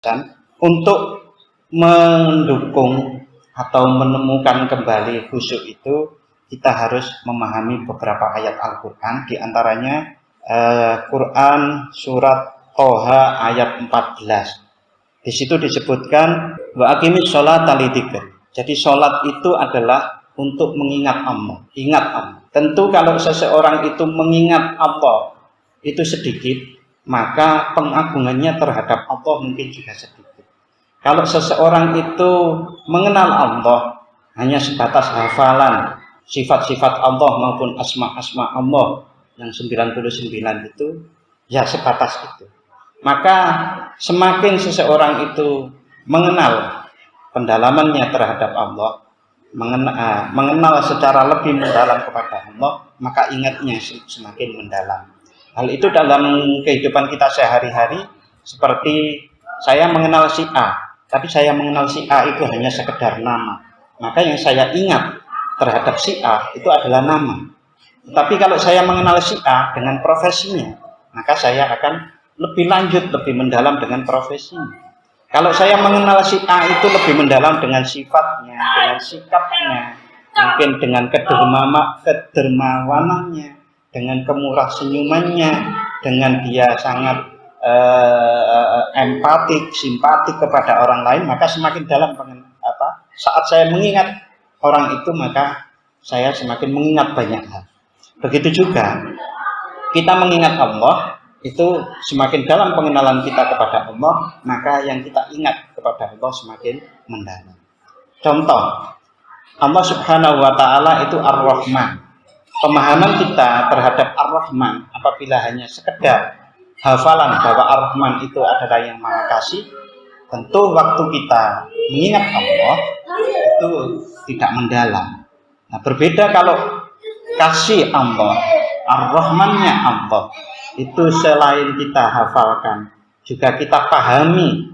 Dan untuk mendukung atau menemukan kembali khusyuk itu kita harus memahami beberapa ayat Al-Quran, diantaranya Quran surat Toha ayat 14. Di situ disebutkan wa aqimis sholata lidzikri. Jadi sholat itu adalah untuk mengingat Allah, ingat Allah. Tentu kalau seseorang itu mengingat Allah itu sedikit, maka pengagungannya terhadap Allah mungkin juga sedikit. Kalau seseorang itu mengenal Allah hanya sebatas hafalan sifat-sifat Allah maupun asma-asma Allah yang 99 itu, ya sebatas itu. Maka semakin seseorang itu mengenal pendalamannya terhadap Allah, mengenal secara lebih mendalam kepada Allah, maka ingatnya semakin mendalam. Hal itu dalam kehidupan kita sehari-hari, seperti saya mengenal si A, tapi saya mengenal si A itu hanya sekedar nama. Maka yang saya ingat terhadap si A itu adalah nama. Tapi kalau saya mengenal si A dengan profesinya, maka saya akan lebih lanjut, lebih mendalam dengan profesinya. Kalau saya mengenal si A itu lebih mendalam dengan sifatnya, dengan sikapnya, mungkin dengan kedermawanannya, dengan kemurah senyumannya, dengan dia sangat empatik, simpatik kepada orang lain, maka semakin dalam saat saya mengingat orang itu, maka saya semakin mengingat banyak hal. Begitu juga kita mengingat Allah, itu semakin dalam pengenalan kita kepada Allah, maka yang kita ingat kepada Allah semakin mendalam. Contoh, Allah Subhanahu wa Ta'ala itu Ar-Rahman. Pemahaman kita terhadap Ar-Rahman apabila hanya sekedar hafalan bahwa Ar-Rahman itu adalah yang Maha Kasih, tentu waktu kita mengingat Allah itu tidak mendalam. Nah, berbeda kalau kasih Allah, Ar-Rahmannya Allah, itu selain kita hafalkan, juga kita pahami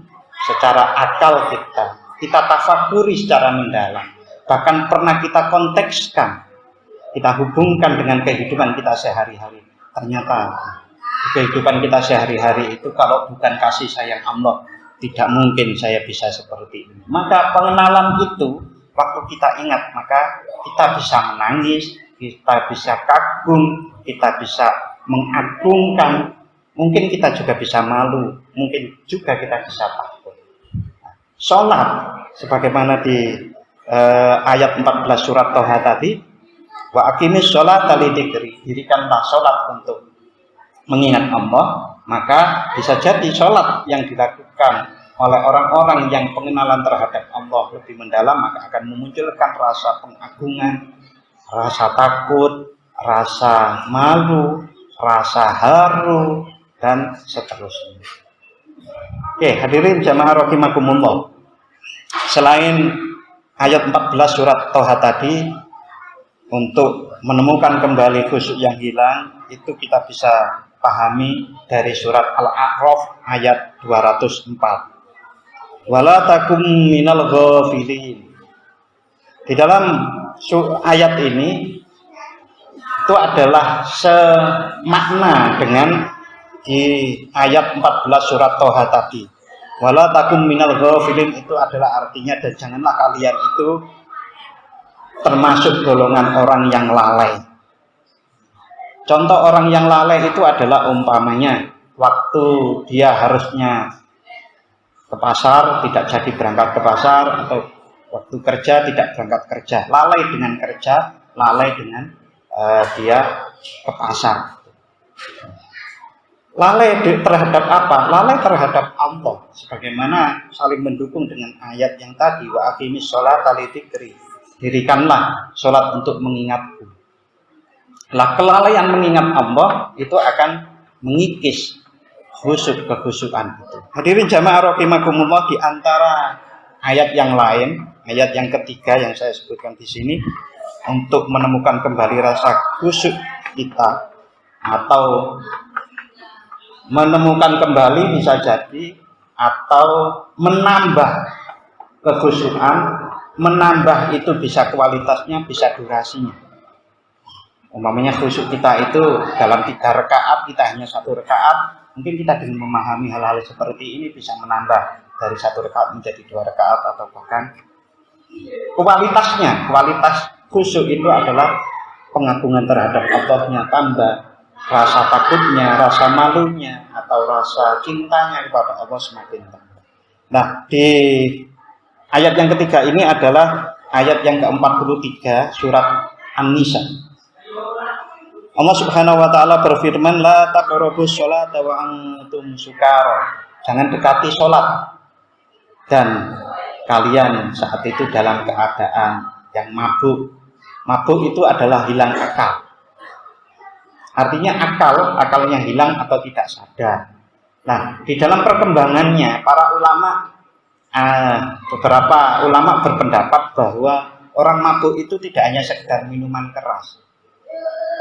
secara akal kita tafakuri secara mendalam, bahkan pernah kita kontekskan, kita hubungkan dengan kehidupan kita sehari-hari. Ternyata di kehidupan kita sehari-hari itu kalau bukan kasih sayang Allah, tidak mungkin saya bisa seperti ini. Maka pengenalan itu waktu kita ingat, maka kita bisa menangis, kita bisa kagum, kita bisa mengagungkan, mungkin kita juga bisa malu, mungkin juga kita bisa takut. Sholat sebagaimana di ayat 14 surat Toha tadi, wa aqimis sholata lidzikri, dirikanlah sholat untuk mengingat Allah, maka bisa jadi sholat yang dilakukan oleh orang-orang yang pengenalan terhadap Allah lebih mendalam, maka akan memunculkan rasa pengagungan, rasa takut, rasa malu, rasa haru, dan seterusnya. Oke, hadirin jamaah rahimakumullah. Selain ayat 14 surat Toha tadi, untuk menemukan kembali khusyuk yang hilang, itu kita bisa pahami dari surat Al-A'raf ayat 204. Wala takum minal ghafilin. Di dalam ayat ini itu adalah semakna dengan di ayat 14 surat Toha tadi. Wala takum minal ghafilin itu adalah artinya, dan janganlah kalian itu termasuk golongan orang yang lalai. Contoh orang yang lalai itu adalah umpamanya waktu dia harusnya ke pasar tidak jadi berangkat ke pasar, atau waktu kerja tidak berangkat kerja, lalai dengan kerja, lalai dengan dia ke pasar. Lalai terhadap apa? Lalai terhadap Allah, sebagaimana saling mendukung dengan ayat yang tadi, wa aqimis sholata lidzikri, dirikanlah sholat untuk mengingatku. Lah, kelalaian mengingat Allah itu akan mengikis kekhusyukan itu. Hadirin jamaah rahimakumullah, di antara ayat yang lain, ayat yang ketiga yang saya sebutkan di sini, untuk menemukan kembali rasa khusyuk kita atau menemukan kembali bisa jadi, atau menambah kekhusyukan, menambah itu bisa kualitasnya, bisa durasinya. Umpamanya khusyuk kita itu dalam 3 rakaat, kita hanya 1 rakaat, mungkin kita dengan memahami hal-hal seperti ini bisa menambah dari 1 rakaat menjadi 2 rakaat, atau bahkan kualitas khusyuk itu adalah pengagungan terhadap Allahnya tambah, rasa takutnya, rasa malunya, atau rasa cintanya kepada Allah semakin tambah. Nah, di ayat yang ketiga ini adalah ayat yang ke-43 surat An-Nisa. Allah Subhanahu wa taala berfirman, la taqrabus sholata wa antum sukara. Jangan dekati sholat dan kalian saat itu dalam keadaan yang mabuk. Mabuk itu adalah hilang akal. Artinya akalnya hilang atau tidak sadar. Nah, di dalam perkembangannya para ulama, beberapa ulama berpendapat bahwa orang mabuk itu tidak hanya sekedar minuman keras.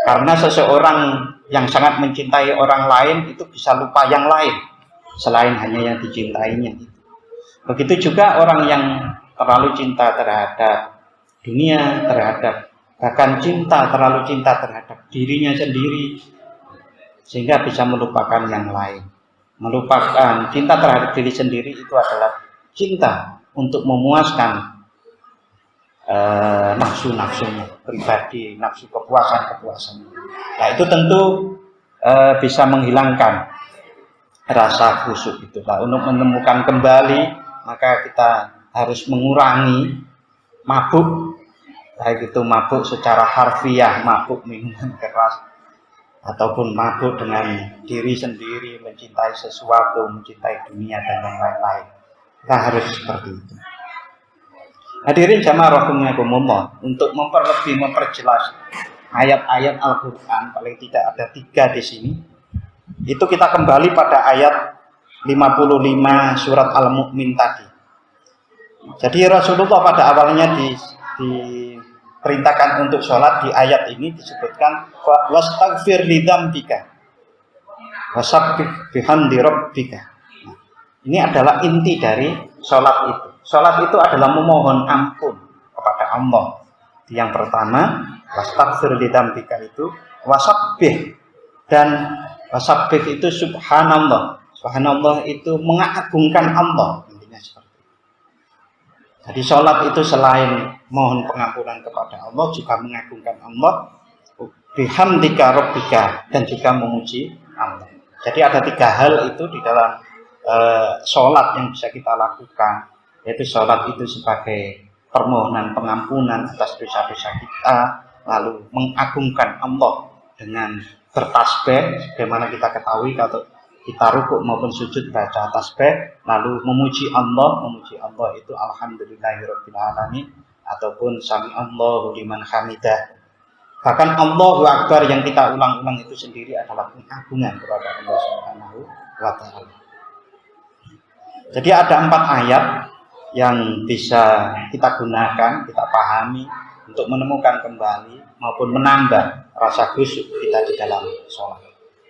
Karena seseorang yang sangat mencintai orang lain itu bisa lupa yang lain selain hanya yang dicintainya. Begitu juga orang yang terlalu cinta terhadap dunia, bahkan terlalu cinta terhadap dirinya sendiri, sehingga bisa melupakan yang lain. Melupakan cinta terhadap diri sendiri itu adalah cinta untuk memuaskan nafsu-nafsunya pribadi, nafsu kepuasan. Nah, itu tentu bisa menghilangkan rasa khusyuk itu. Nah, untuk menemukan kembali, maka kita harus mengurangi mabuk, baik itu mabuk secara harfiah, mabuk minuman keras, ataupun mabuk dengan diri sendiri, mencintai sesuatu, mencintai dunia dan yang lain-lain. Kita harus seperti itu. Hadirin jamaah rahimakumullah, untuk memperjelas ayat-ayat Al-Quran, paling tidak ada 3 di sini. Itu kita kembali pada ayat 55 surat Al-Mu'min tadi. Jadi Rasulullah pada awalnya diperintahkan untuk sholat. Di ayat ini disebutkan wastaghfir lidzambika wasabbih bihamdi rabbika. Ini adalah inti dari sholat itu. Sholat itu adalah memohon ampun kepada Allah. Yang pertama, wastaghfir lidzambika itu wasabbih, dan wasabbih itu subhanallah. Subhanallah itu mengagungkan Allah. Intinya seperti itu. Jadi sholat itu selain mohon pengampunan kepada Allah, juga mengagungkan Allah, bihamdika rabbika, dan juga memuji Allah. Jadi ada 3 hal itu di dalam sholat yang bisa kita lakukan, yaitu sholat itu sebagai permohonan pengampunan atas dosa-dosa kita, lalu mengagungkan Allah dengan bertasbih, bagaimana kita ketahui kalau kita rukuk maupun sujud baca tasbih, lalu memuji Allah itu alhamdulillahirabbil alamin, ataupun sami Allahu liman hamidah. Bahkan Allahu Akbar yang kita ulang-ulang itu sendiri adalah pengagungan kepada Allah Subhanahu wa taala. Jadi ada 4 ayat yang bisa kita gunakan, kita pahami untuk menemukan kembali maupun menambah rasa khusyuk kita di dalam sholat.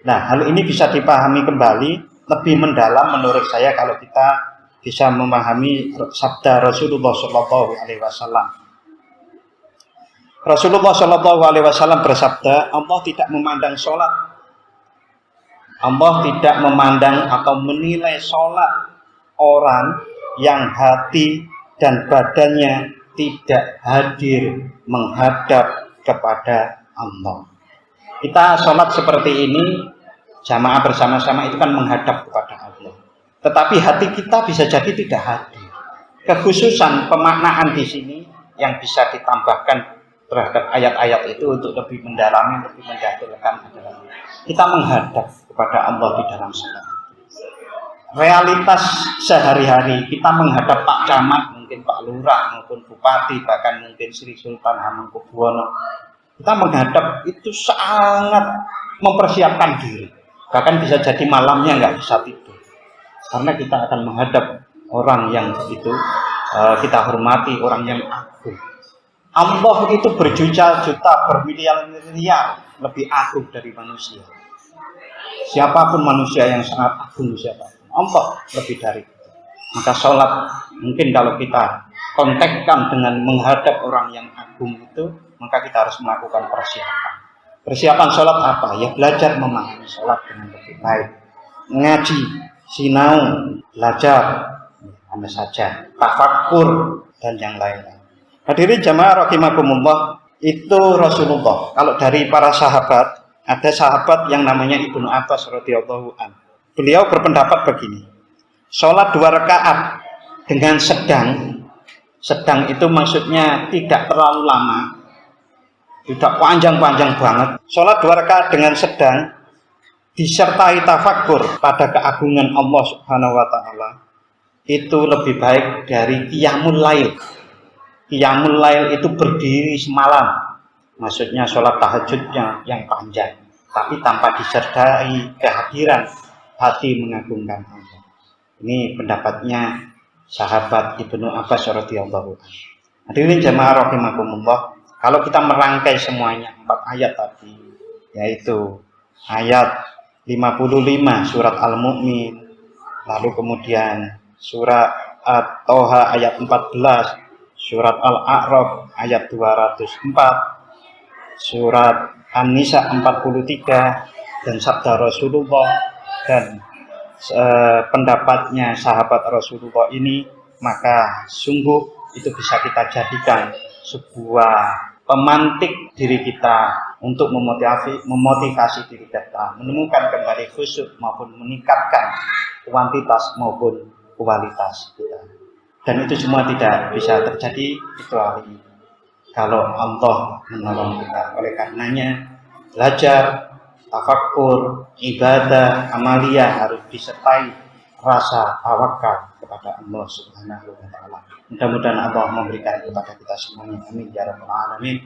Nah, hal ini bisa dipahami kembali lebih mendalam menurut saya kalau kita bisa memahami sabda Rasulullah Shallallahu Alaihi Wasallam. Rasulullah Shallallahu Alaihi Wasallam bersabda, Allah tidak memandang sholat, Allah tidak memandang atau menilai sholat orang yang hati dan badannya tidak hadir menghadap kepada Allah. Kita sholat seperti ini, jamaah bersama-sama itu kan menghadap kepada Allah. Tetapi hati kita bisa jadi tidak hadir. Kekhususan pemaknaan di sini yang bisa ditambahkan terhadap ayat-ayat itu untuk lebih mendalami, lebih mendetailkan adalah kita menghadap kepada Allah di dalam sholat. Realitas sehari-hari kita menghadap Pak Camat, mungkin Pak Lurah, maupun Bupati, bahkan mungkin Sri Sultan Hamengkubuwono. Kita menghadap itu sangat mempersiapkan diri. Bahkan bisa jadi malamnya nggak bisa tidur. Karena kita akan menghadap orang yang begitu kita hormati, orang yang agung. Allah itu berjuta-juta, bermiliar-miliar lebih agung dari manusia. Siapapun manusia yang sangat agung, siapa? Allah lebih dari itu. Maka sholat mungkin kalau kita kontekskan dengan menghadap orang yang agung itu, maka kita harus melakukan persiapan. Persiapan sholat apa? Ya belajar memahami sholat dengan lebih baik, ngaji, sinau, belajar. hanya saja tafakkur dan yang lain-lain. Hadirin jamaah rahimakumullah, itu Rasulullah. Kalau dari para sahabat, ada sahabat yang namanya Ibnu Abbas radhiyallahu anhu. Beliau berpendapat begini, sholat 2 rakaat dengan sedang itu maksudnya tidak terlalu lama, tidak panjang-panjang banget. Sholat 2 rakaat dengan sedang disertai tafakkur pada keagungan Allah Subhanahu wa taala itu lebih baik dari qiyamul lail. Qiyamul lail itu berdiri semalam, maksudnya sholat tahajudnya yang panjang, tapi tanpa disertai kehadiran hati mengagungkan Allah. Ini pendapatnya sahabat Ibnu Abbas radhiyallahu anhu. Hadirin jamaah rahimakumullah, kalau kita merangkai semuanya 4 ayat tadi, yaitu ayat 55 surat Al-Mu'min, lalu kemudian surat At-Toha ayat 14, surat Al-A'raf ayat 204, surat An-Nisa 43, dan sabda Rasulullah dan pendapatnya sahabat Rasulullah ini, maka sungguh itu bisa kita jadikan sebuah pemantik diri kita untuk memotivasi diri kita menemukan kembali khusyuk maupun meningkatkan kuantitas maupun kualitas kita. Dan itu semua tidak bisa terjadi kecuali kalau Allah menolong kita. Oleh karenanya belajar tafakkur, ibadah, amaliyah harus disertai rasa tawakal kepada Allah Subhanahu wa taala. Mudah-mudahan Allah memberikan kepada kita semuanya. Amin ya rabbal alamin.